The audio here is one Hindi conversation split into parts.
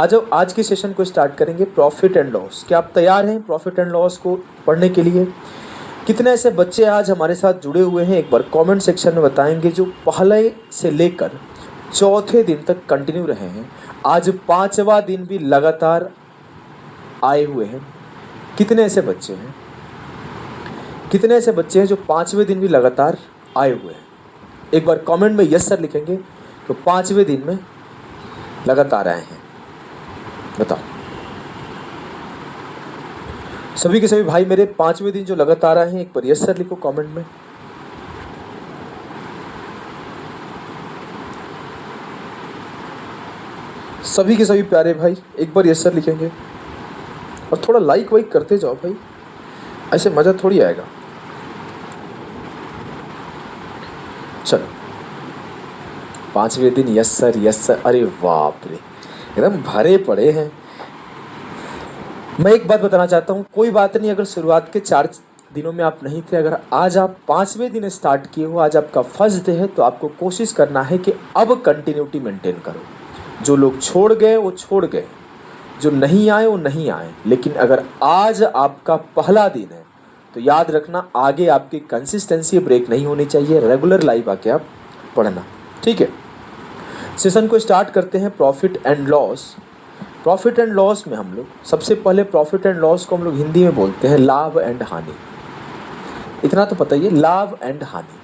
आज के सेशन को स्टार्ट करेंगे प्रॉफिट एंड लॉस। क्या आप तैयार हैं प्रॉफिट एंड लॉस को पढ़ने के लिए? कितने ऐसे बच्चे आज हमारे साथ जुड़े हुए हैं, एक बार कमेंट सेक्शन में बताएंगे, जो पहले से लेकर चौथे दिन तक कंटिन्यू रहे हैं, आज 5वां दिन भी लगातार आए हुए हैं। कितने ऐसे बच्चे हैं, कितने ऐसे बच्चे हैं जो 5वें दिन भी लगातार आए हुए हैं? एक बार कमेंट में यस सर लिखेंगे तो 5वें दिन में लगातार आए हैं, बताओ। सभी के सभी भाई मेरे 5वें दिन जो लगातार आए हैं, एक बार यस सर लिखो कमेंट में। सभी के सभी प्यारे भाई एक बार यस सर लिखेंगे और थोड़ा लाइक वाइक करते जाओ भाई, ऐसे मजा थोड़ी आएगा। चलो 5वें दिन यस सर, अरे बाप रे एकदम भरे पड़े हैं। मैं एक बात बताना चाहता हूँ, कोई बात नहीं अगर शुरुआत के 4 दिनों में आप नहीं थे, अगर आज आप 5वें दिन स्टार्ट किए हो, आज आपका फर्स्ट डे है, तो आपको कोशिश करना है कि अब कंटिन्यूटी मेंटेन करो। जो लोग छोड़ गए वो छोड़ गए, जो नहीं आए वो नहीं आए, लेकिन अगर आज आपका पहला दिन है तो याद रखना आगे आपकी कंसिस्टेंसी ब्रेक नहीं होनी चाहिए। रेगुलर लाइव आके आप पढ़ना, ठीक है। सेशन को स्टार्ट करते हैं profit and loss. Profit and loss में हम लोग सबसे पहले प्रॉफिट एंड लॉस को हम लोग हिंदी में बोलते हैं लाभ एंड हानि। इतना तो पता ही है, लाभ एंड हानि।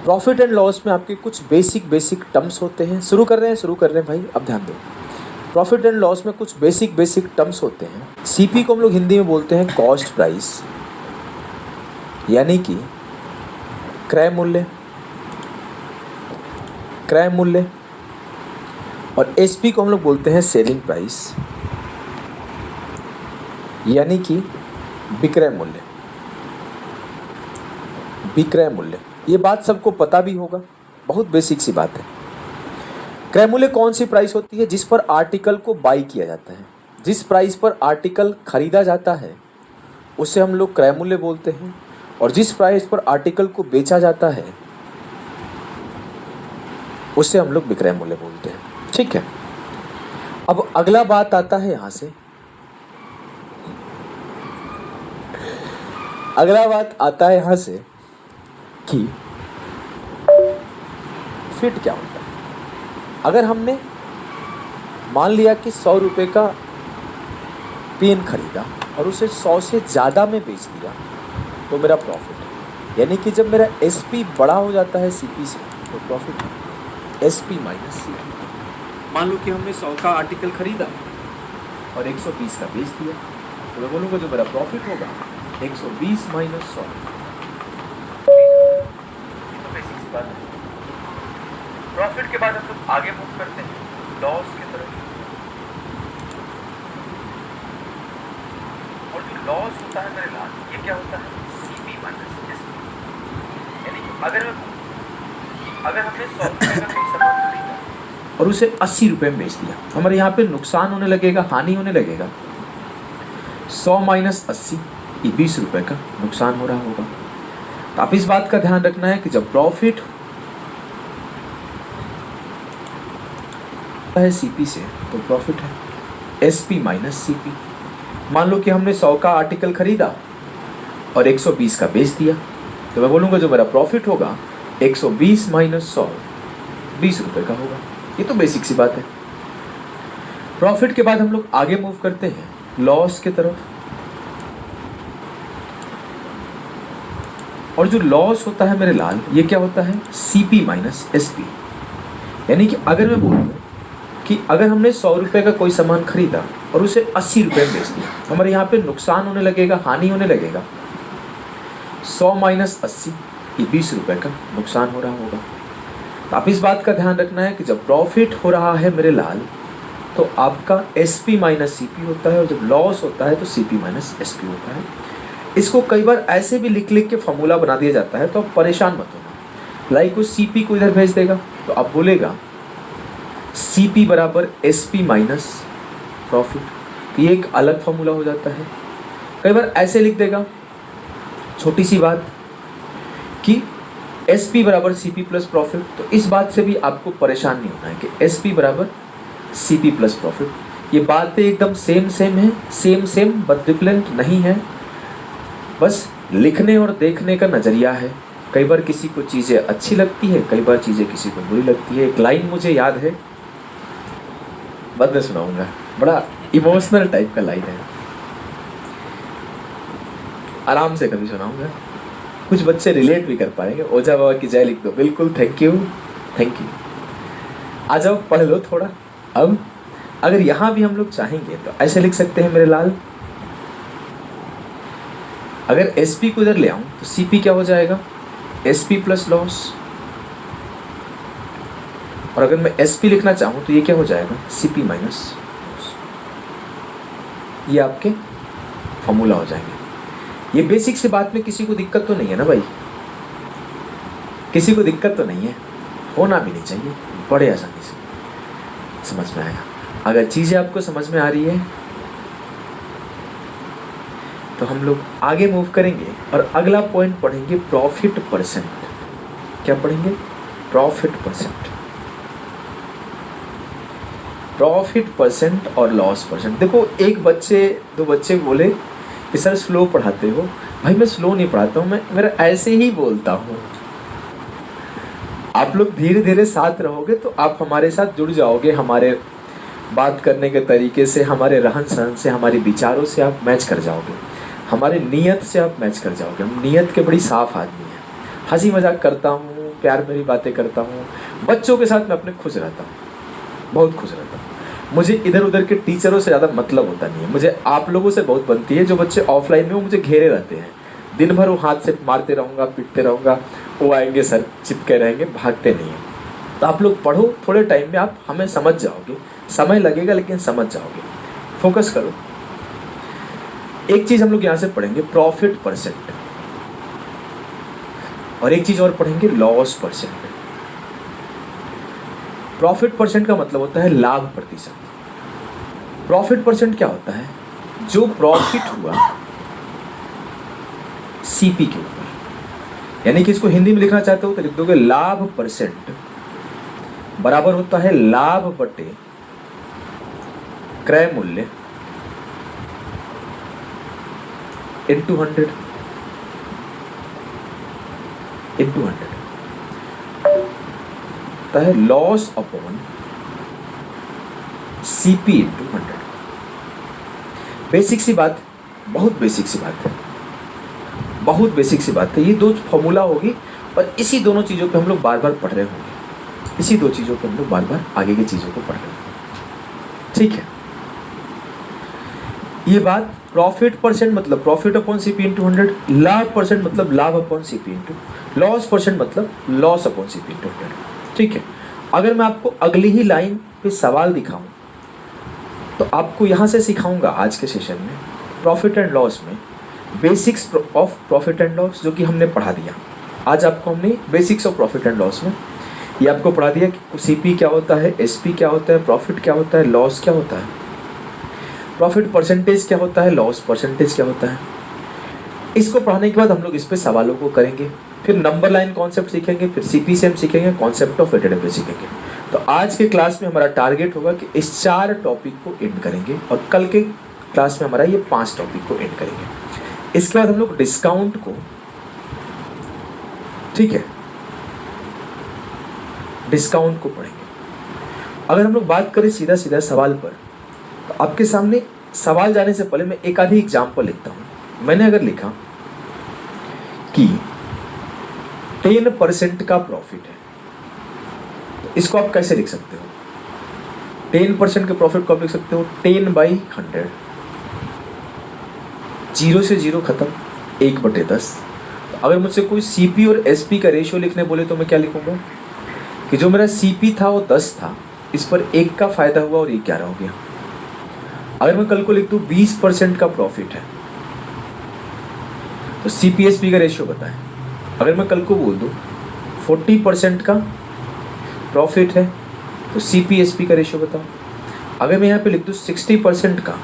प्रॉफिट एंड लॉस में आपके कुछ बेसिक टर्म्स होते हैं। शुरू कर रहे हैं भाई, अब ध्यान दो। प्रॉफिट एंड लॉस में कुछ बेसिक टर्म्स होते हैं। सीपी को हम लोग हिंदी में बोलते हैं कॉस्ट प्राइस, यानी कि क्रय मूल्य, और एसपी को हम लोग बोलते हैं सेलिंग प्राइस, यानी कि विक्रय मूल्य। ये बात सबको पता भी होगा, बहुत बेसिक सी बात है। क्रय मूल्य कौन सी प्राइस होती है? जिस पर आर्टिकल को बाई किया जाता है, जिस प्राइस पर आर्टिकल खरीदा जाता है उसे हम लोग क्रय मूल्य बोलते हैं, और जिस प्राइस पर आर्टिकल को बेचा जाता है उसे हम लोग विक्रय मूल्य बोलते हैं, ठीक है। अब अगला बात आता है यहां से, कि फिट क्या होता है। अगर हमने मान लिया कि 100 रुपये का पेन खरीदा और उसे 100 से ज़्यादा में बेच दिया तो मेरा प्रॉफिट है। यानी कि जब मेरा एसपी बड़ा हो जाता है सीपी से तो प्रॉफिट है, एसपी माइनस सीपी। मान लो कि हमने 100 का आर्टिकल खरीदा और 120 का बेच दिया, तो मैं बोलूँगा जो मेरा प्रॉफिट होगा 120 माइनस 100। तो बेसिक सी बात है। प्रॉफिट के बाद हम लोग आगे मूव करते हैं लॉस की तरफ, और जो लॉस होता है मेरे लाल, ये क्या होता है? CP minus SP. यानी कि अगर हमने 100 रुपये का कोई सामान खरीदा और उसे 80 रुपये में बेच दिया, हमारे यहाँ पे नुकसान होने लगेगा, हानि होने लगेगा। 100 माइनस 80, ये 20 रुपये का नुकसान हो रहा होगा। तो आप इस बात का ध्यान रखना है कि जब प्रॉफिट है सीपी से तो प्रॉफिट है एसपी माइनस सीपी। मान लो कि हमने 100 का आर्टिकल खरीदा और 120 का बेच दिया, तो मैं बोलूँगा जो मेरा प्रॉफिट होगा 120 माइनस 100, 20 रुपये का होगा। ये तो बेसिक सी बात है। प्रॉफिट के बाद हम लोग आगे मूव करते हैं लॉस के तरफ, और जो लॉस होता है मेरे लाल, ये क्या होता है? CP minus SP. यानी कि अगर मैं बोलूँ कि अगर हमने 100 रुपये का कोई सामान खरीदा और उसे 80 रुपये में बेच दिया, हमारे यहाँ पे नुकसान होने लगेगा, हानि होने लगेगा। 100 माइनस 80, ये 20 रुपये का नुकसान हो रहा होगा। तो आप इस बात का ध्यान रखना है कि जब प्रॉफिट हो रहा है मेरे लाल तो आपका एसपी माइनस सीपी होता है, और जब लॉस होता है तो सीपी माइनस एसपी होता है। इसको कई बार ऐसे भी लिख के फॉर्मूला बना दिया जाता है, तो आप परेशान मत होना। लाइक उस सीपी को इधर भेज देगा तो आप बोलेगा सीपी बराबर एसपी माइनस प्रॉफिट। ये एक अलग फॉर्मूला हो जाता है। कई बार ऐसे लिख देगा, छोटी सी बात, कि एस पी बराबर सी पी प्लस प्रॉफिट। तो इस बात से भी आपको परेशान नहीं होना है कि एस पी बराबर सीपी प्लस प्रॉफिट। ये बातें एकदम सेम सेम है, सेम बट डिफरेंट नहीं है, बस लिखने और देखने का नज़रिया है। कई बार किसी को चीज़ें अच्छी लगती है, कई बार चीज़ें किसी को बुरी लगती है। एक लाइन मुझे याद है, बाद में सुनाऊंगा, बड़ा इमोशनल टाइप का लाइन है, आराम से कभी सुनाऊंगा, कुछ बच्चे रिलेट भी कर पाएंगे। ओझा बाबा की जय लिख दो, बिल्कुल, थैंक यू। आ जाओ पढ़ लो थोड़ा। अब अगर यहाँ भी हम लोग चाहेंगे तो ऐसे लिख सकते हैं मेरे लाल, अगर एसपी को इधर ले आऊं तो सीपी क्या हो जाएगा, एसपी प्लस लॉस। और अगर मैं एसपी लिखना चाहूं तो ये क्या हो जाएगा, सीपी माइनस। ये आपके फॉर्मूला हो जाएंगे। ये बेसिक सी बात में किसी को दिक्कत तो नहीं है ना भाई, किसी को दिक्कत तो नहीं है, होना भी नहीं चाहिए, बड़े आसानी से समझ में आएगा। अगर चीज़ें आपको समझ में आ रही है तो हम लोग आगे मूव करेंगे और अगला पॉइंट पढ़ेंगे प्रॉफिट परसेंट। क्या पढ़ेंगे, प्रॉफिट परसेंट। प्रॉफिट परसेंट और लॉस परसेंट। देखो, दो बच्चे बोले कि सर स्लो पढ़ाते हो। भाई मैं स्लो नहीं पढ़ाता हूँ, मैं मेरा ऐसे ही बोलता हूँ। आप लोग धीरे धीरे साथ रहोगे तो आप हमारे साथ जुड़ जाओगे, हमारे बात करने के तरीके से, हमारे रहन सहन से, हमारे विचारों से आप मैच कर जाओगे, हमारे नियत से आप मैच कर जाओगे। हम नियत के बड़ी साफ आदमी हैं, हंसी मजाक करता हूँ, प्यार भरी बातें करता हूँ, बच्चों के साथ मैं अपने खुश रहता हूँ, बहुत खुश रहता हूँ। मुझे इधर उधर के टीचरों से ज़्यादा मतलब होता नहीं है, मुझे आप लोगों से बहुत बनती है। जो बच्चे ऑफलाइन में वो मुझे घेरे रहते हैं, दिन भर वो हाथ से मारते रहूँगा, पीटते रहूँगा, वो आएंगे सर चिपके रहेंगे, भागते नहीं हैं। तो आप लोग पढ़ो, थोड़े टाइम में आप हमें समझ जाओगे, समय लगेगा लेकिन समझ जाओगे। फोकस करो। एक चीज़ हम लोग यहाँ से पढ़ेंगे प्रॉफिट परसेंट, और एक चीज़ और पढ़ेंगे लॉस परसेंट। प्रॉफिट परसेंट का मतलब होता है लाभ प्रतिशत। प्रॉफिट परसेंट क्या होता है, जो प्रॉफिट हुआ सीपी के ऊपर, यानी कि इसको हिंदी में लिखना चाहते हो तो लिख दोगे लाभ परसेंट बराबर होता है लाभ बटे क्रय मूल्य इंटू 100 होता है loss upon CP into 100। Basic सी बात, बहुत बेसिक सी बात है, बहुत बेसिक सी बात है। ये दो फॉर्मूला होगी और इसी दोनों चीज़ों पे हम लोग बार बार पढ़ रहे होंगे, इसी दो चीज़ों पे हम लोग बार बार आगे की चीज़ों को पढ़ रहे होंगे। ठीक है, ये बात प्रॉफिट परसेंट मतलब प्रॉफिट अपॉन सीपी इंटू 100, लाभ परसेंट मतलब लाभ upon CP into, loss percent मतलब लॉस अपॉन सीपी इंटू 100। ठीक है, अगर मैं आपको अगली ही लाइन पे सवाल दिखाऊं तो आपको यहाँ से सिखाऊंगा आज के सेशन में प्रॉफिट एंड लॉस में basics of profit and loss, जो कि हमने पढ़ा दिया। आज आपको हमने basics of profit and loss में ये आपको पढ़ा दिया कि सीपी क्या होता है, एसपी क्या होता है, प्रॉफिट क्या होता है, लॉस क्या होता है, प्रॉफिट परसेंटेज क्या होता है, लॉस परसेंटेज क्या होता है। इसको पढ़ाने के बाद हम लोग इस पे सवालों को करेंगे, फिर नंबर लाइन कॉन्सेप्ट सीखेंगे, फिर सीपी से हम सीखेंगे, कॉन्सेप्ट ऑफ वेटेड एवरेज सीखेंगे। तो आज के क्लास में हमारा टारगेट होगा कि इस 4 टॉपिक को एंड करेंगे और कल के क्लास में हमारा ये 5 टॉपिक को एंड करेंगे। इसके बाद हम लोग डिस्काउंट को, ठीक है, डिस्काउंट को पढ़ेंगे। अगर हम लोग बात करें सीधा सीधा सवाल पर, तो आपके सामने सवाल जाने से पहले मैं एक आधी एग्जाम्पल लिखता हूं। मैंने अगर लिखा कि 10% का प्रॉफिट है, तो इसको आप कैसे लिख सकते हो? 10% के प्रॉफिट को आप लिख सकते हो 10/100, 0 से 0 खत्म, 1/10। तो अगर मुझसे कोई सीपी और एसपी का रेशियो लिखने बोले तो मैं क्या लिखूंगा कि जो मेरा सीपी था वो 10 था, इस पर 1 का फायदा हुआ और ये 11 हो गया। अगर मैं कल को लिख दूं 20% का प्रॉफिट है तो सीपीएसपी का रेशियो बताएं। अगर मैं कल को बोल दूं 40% का प्रॉफिट है तो सीपीएसपी का रेशियो बताओ। अगर मैं यहाँ पे लिख दूं 60% का,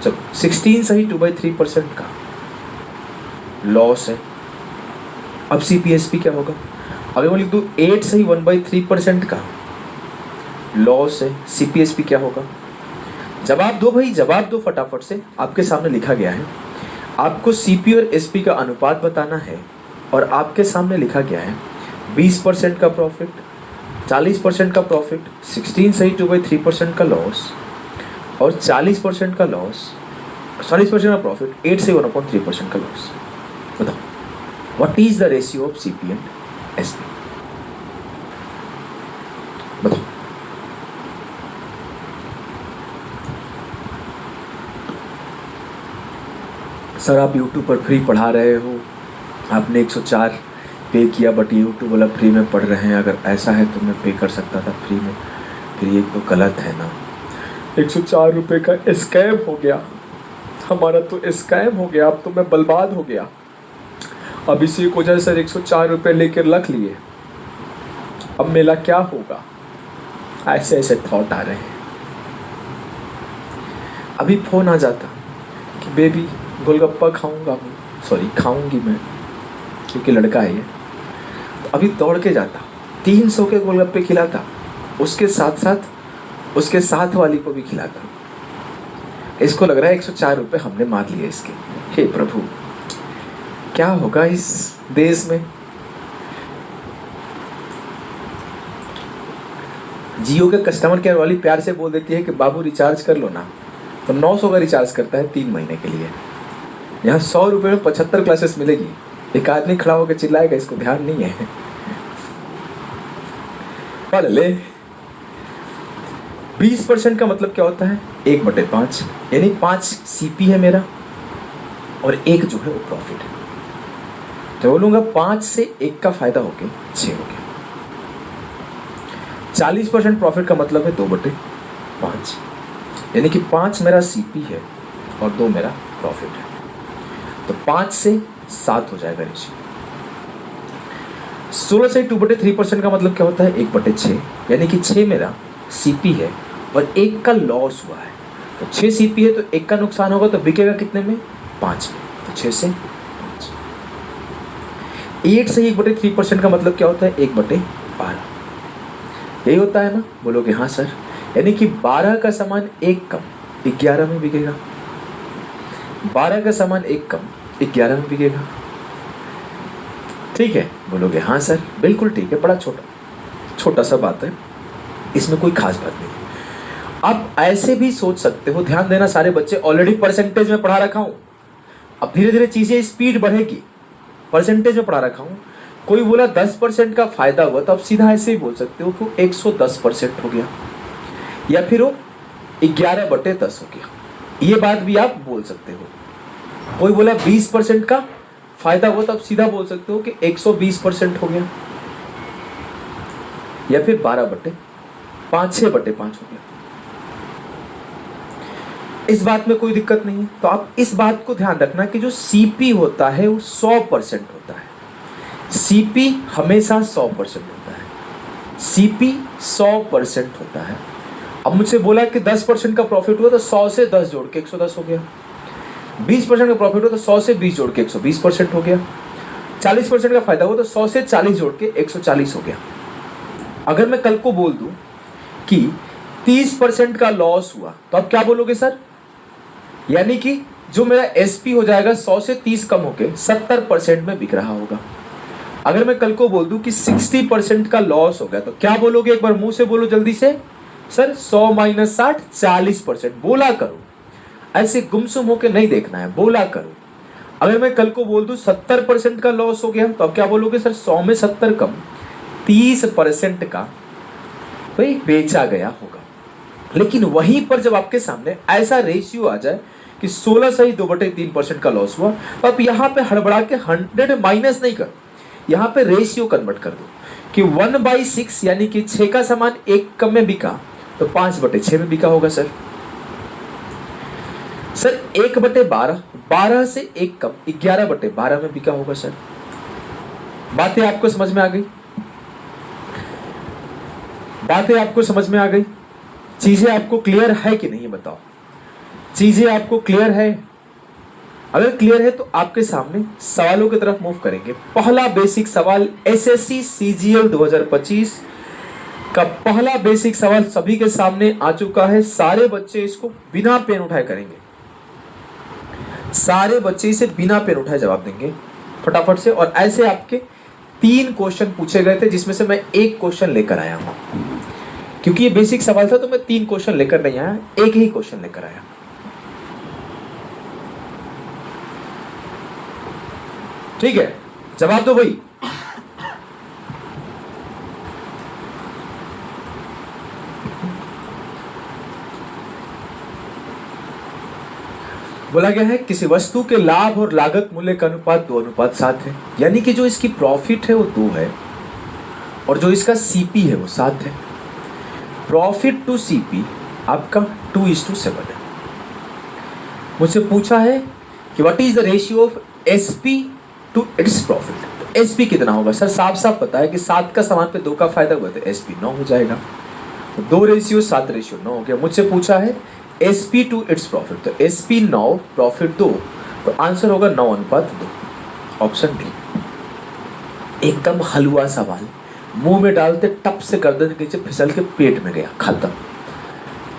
चलो 16 सही 2/3% का लॉस है, अब सीपीएसपी क्या होगा? अगर मैं लिख दूं 8 सही 1/3% का लॉस है, सीपीएसपी क्या होगा? जवाब दो भाई, जवाब दो फटाफट से। आपके सामने लिखा गया है, आपको सीपी और एसपी का अनुपात बताना है और आपके सामने लिखा गया है 20% का प्रॉफिट, 40% का प्रॉफिट, 16 सही 2/3% का लॉस और 40% का लॉस, 40% का प्रॉफिट, 8 से 1/3% का लॉस। बताओ what is the ratio of CP and SP? बताओ। सर आप यूट्यूब पर फ्री पढ़ा रहे हो, आपने 104 पे किया बट यूट्यूब वाला फ्री में पढ़ रहे हैं। अगर ऐसा है तो मैं पे कर सकता था फ्री में, फिर ये तो गलत है ना। 104 रुपये का स्कैम हो गया हमारा, तो स्कैम हो गया। अब तो मैं बर्बाद हो गया। अब इसी को वजह सर 104 रुपये लेकर रख लिए, अब मेरा क्या होगा? ऐसे ऐसे थॉट आ रहे हैं। अभी फोन आ जाता कि बेबी गोलगप्पा खाऊंगा मैं, सॉरी खाऊंगी मैं, क्योंकि लड़का है ये, तो अभी दौड़ के जाता 300 के गोलगप्पे खिलाता, उसके साथ साथ उसके साथ वाली को भी खिलाता। इसको लग रहा है 104 रुपये हमने मार लिए इसके। हे प्रभु, क्या होगा इस देश में? जियो के कस्टमर केयर वाली प्यार से बोल देती है कि बाबू रिचार्ज कर लो ना, तो 900 का रिचार्ज करता है 3 महीने के लिए। यहाँ 100 रुपये में 75 क्लासेस मिलेगी। एक आदमी खड़ा होकर चिल्लाएगा, इसको ध्यान नहीं है। पढ़ ले। 20% का मतलब क्या होता है? 1/5, यानी 5 सीपी है मेरा और 1 जो है वो प्रॉफिट है। तो बोलूंगा 5 से 1 का फायदा हो गया 6 हो गया। 40% प्रॉफिट का मतलब है 2/5, यानी कि 5 मेरा सीपी है और 2 मेरा प्रॉफिट है। तो 5 से 7 हो जाएगा रेशियो। 16 से 2/3% का मतलब क्या होता है? 1/6, यानी कि 6 मेरा सीपी है और 1 का लॉस हुआ है। तो 6 सीपी है तो 1 का नुकसान होगा, तो बिकेगा कितने में? 5 में। तो 6 से 5। 8 से 1/3% का मतलब क्या होता है? 1/12। यही होता है ना? बोलोगे हाँ सर, यानी कि 12 का सामान 1 कम 11 में बिकेगा। 12 का सामान 1 कम 11 में बिकेगा। ठीक है? बोलोगे हाँ सर, बिल्कुल ठीक है, बड़ा छोटा सा बात है, इसमें कोई खास बात नहीं है। आप ऐसे भी सोच सकते हो, ध्यान देना सारे बच्चे, ऑलरेडी परसेंटेज में पढ़ा रखा हूं, अब धीरे धीरे चीजें स्पीड बढ़ेगी। परसेंटेज में पढ़ा रखा हूं। कोई बोला 10% का फायदा हुआ, तो आप सीधा ऐसे ही बोल सकते हो कि 110% हो गया, या फिर वो 11/10 हो गया। ये बात भी आप बोल सकते हो। कोई बोला 20% का फायदा हुआ, तो आप सीधा बोल सकते हो कि 120% हो गया, या फिर 12/5, 6/5 हो गया। इस बात में कोई दिक्कत नहीं है। तो आप इस बात को ध्यान रखना कि जो सीपी होता है वो 100% होता है। सीपी हमेशा 100% होता है। सीपी 100% होता है। अब मुझसे बोला कि 10% का प्रॉफिट हुआ तो 100 से 10 जोड़ के 110 हो गया। 20% का प्रॉफिट हुआ तो 100 से 20 जोड़ के 120% हो गया। 40% का फायदा हुआ तो 100 से 40 जोड़ के 140 हो गया। अगर मैं कल को बोल दूं कि 30% का लॉस हुआ, तो आप क्या बोलोगे सर? यानी कि जो मेरा एसपी हो जाएगा 100 से 30 कम होके 70% में बिक रहा होगा। अगर मैं कल को बोल दूं कि 60% का लॉस हो गया, तो क्या बोलोगे? एक बार मुंह से बोलो जल्दी से। सर 100 - 60 40%। बोला करो, ऐसे गुमसुम होके नहीं देखना है, बोला करो। अगर मैं कल को बोल दूं 70% का लॉस हो गया, तो अब क्या बोलोगे? सर 100 में 70 कम 30% का भाई बेचा गया होगा। लेकिन वहीं पर जब आपके सामने ऐसा रेशियो आ जाए कि 16 सही 2/3% का लॉस हुआ, तो आप यहाँ पे हड़बड़ा के 100 माइनस नहीं कर, यहाँ पे रेशियो कन्वर्ट कर दो कि 1/6, यानी कि 6 का सामान 1 कम में बिका, तो 5/6 में बिका होगा। सर 1/12, 12 से 1 कम 11/12 में बिका होगा। सर बातें आपको समझ में आ गई? बातें आपको समझ में आ गई? चीजें आपको क्लियर है कि नहीं, बताओ। चीजें आपको क्लियर है? अगर क्लियर है तो आपके सामने सवालों की तरफ मूव करेंगे। पहला बेसिक सवाल, एसएससी सीजीएल 2025 का पहला बेसिक सवाल सभी के सामने आ चुका है। सारे बच्चे इसको बिना पेन उठाए करेंगे, सारे बच्चे इसे बिना पेन उठाए जवाब देंगे फटाफट से। और ऐसे आपके 3 क्वेश्चन पूछे गए थे जिसमें से मैं 1 क्वेश्चन लेकर आया हूं, क्योंकि ये बेसिक सवाल था तो मैं 3 क्वेश्चन लेकर नहीं आया, 1 ही क्वेश्चन लेकर आया। ठीक है, जवाब दो भाई। बोला गया है किसी वस्तु के लाभ और लागत मूल्य का अनुपात 2:7 है, यानी कि जो इसकी प्रॉफिट है वो 2 है और जो इसका सीपी है वो 7 है। प्रॉफिट टू सीपी आपका 2:7 है। मुझसे पूछा है कि what is the ratio of S P to its profit. तो एसपी कितना होगा सर? साफ साफ पता है कि 7 का सामान पे 2 का फायदा हुआ तो एसपी 9 हो जाएगा। 2:7:9 हो गया। मुझसे पूछा है एसपी टू इट्स प्रॉफिट, तो एसपी 9 प्रॉफिट 2, तो आंसर होगा 9:2, ऑप्शन डी। एकदम हलवा सवाल, मुंह में डालते टप से गर्दन के नीचे फिसल के पेट में गया, खत्म,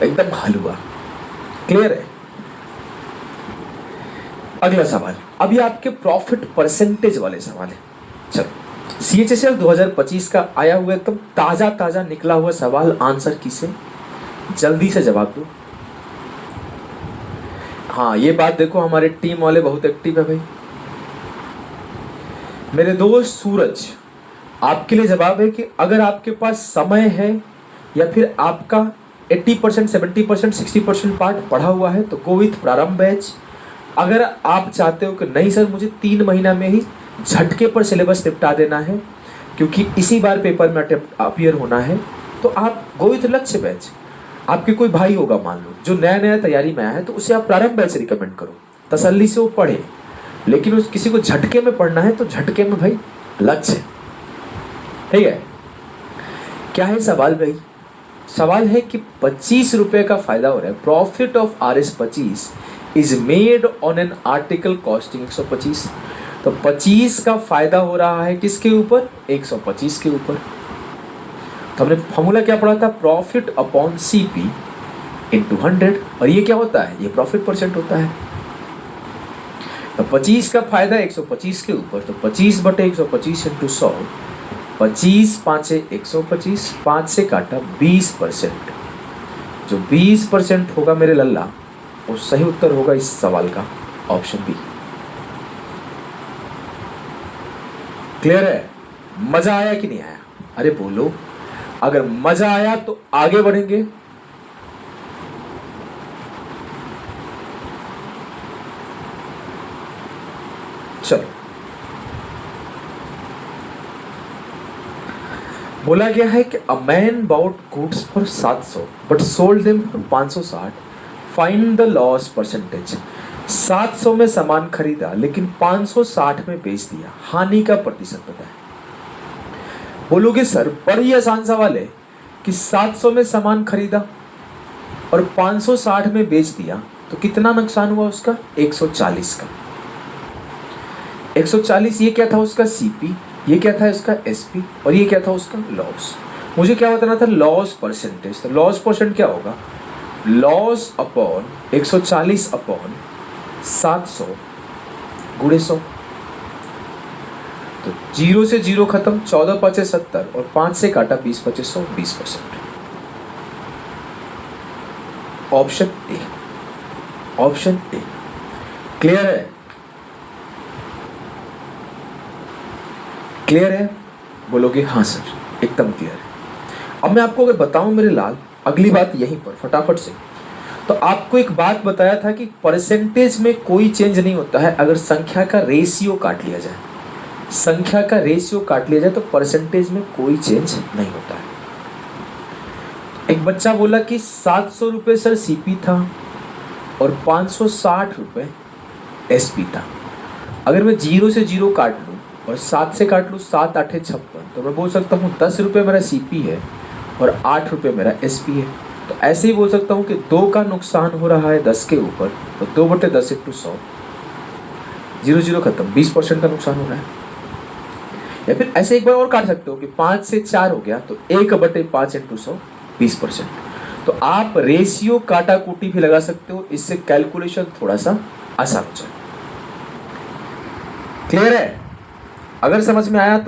एकदम हलवा। क्लियर है? अगला सवाल, अभी आपके प्रॉफिट परसेंटेज वाले सवाल है। चलो, सीएचएसएल 2025 का आया हुआ एकदम ताजा ताजा निकला हुआ सवाल, आंसर किसे, जल्दी से जवाब दो। हाँ, ये बात देखो, हमारे टीम वाले बहुत एक्टिव है भाई। मेरे दोस्त सूरज, आपके लिए जवाब है कि अगर आपके पास समय है या फिर आपका 80%, 70%, 60% पार्ट पढ़ा हुआ है तो गो विथ प्रारंभ बैच। अगर आप चाहते हो कि नहीं सर मुझे 3 महीना में ही झटके पर सिलेबस निपटा देना है क्योंकि इसी बार पेपर में अपीयर होना है, तो आप गो विथ लक्ष्य बैच। आपके कोई भाई होगा मान लो जो नया नया तैयारी में आया है, तो उसे आप प्रारंभ बैच रिकमेंड करो, तसल्ली से वो पढ़े। लेकिन उस किसी को झटके में पढ़ना है तो झटके में भाई लक्ष्य। ठीक है, क्या है सवाल भाई? सवाल है कि 25 रुपए का फायदा हो रहा है। Profit of RS 25 is made on an article costing 125। तो 25 का फायदा हो रहा है किसके ऊपर? 125 के ऊपर। तो हमने फॉर्मूला क्या पढ़ा था? Profit upon CP into 100। और ये क्या होता है? ये प्रॉफिट परसेंट होता है। तो 25 का फायदा 125 के ऊपर, तो 25/125 इंटू 100, 25 5 125, 5 से काटा 20%। जो 20% होगा मेरे लल्ला, वो सही उत्तर होगा इस सवाल का, ऑप्शन बी। क्लियर है? मजा आया कि नहीं आया? अरे बोलो, अगर मजा आया तो आगे बढ़ेंगे। चलो, बोला गया है कि a man bought goods for 700 but sold them for 560, find the loss percentage. 700 में सामान खरीदा लेकिन 560 में बेच दिया, हानि का प्रतिशत बताएं। बोलोगे सर बड़ी आसान सवाल है कि 700 में सामान खरीदा और 560 में बेच दिया तो कितना नुकसान हुआ उसका? 140 का। 140 ये क्या था उसका? CP, ये क्या था उसका? SP, और ये क्या था उसका? लॉस। मुझे क्या बताना था? Loss percentage. तो लॉस परसेंट क्या होगा? लॉस अपॉन 140 अपॉन 700 गुणे 100। तो 0 से 0 खत्म, 14 5 70 और 5 से काटा 20 5 100, 20%। Option A, option A. Clear है? क्लियर है? बोलोगे हाँ सर एकदम क्लियर है। अब मैं आपको अगर बताऊं मेरे लाल, अगली बात यहीं पर फटाफट से, तो आपको एक बात बताया था कि परसेंटेज में कोई चेंज नहीं होता है अगर संख्या का रेशियो काट लिया जाए। संख्या का रेशियो काट लिया जाए तो परसेंटेज में कोई चेंज नहीं होता है। एक बच्चा बोला कि 700 रुपये सर CP था और 560 रुपये SP था। अगर मैं 0 से 0 काट लूँ और 7 से काट लूँ, 7 8 56, तो मैं बोल सकता हूँ 10 रुपये मेरा CP है और 8 रुपये मेरा SP है। तो ऐसे ही बोल सकता हूँ कि 2 का नुकसान हो रहा है 10 के ऊपर, तो 2/10 इंटू 100, 0 0 खत्म, 20% का नुकसान हो रहा है। या फिर ऐसे एक बार और काट सकते हो कि 5 से 4 हो गया तो 1/5 इंटू 100 20%। तो आप रेशियो काटा कूटी भी लगा सकते हो, इससे कैलकुलेशन थोड़ा सा आसान हो जाए। क्लियर है? अगर समझ में आया तो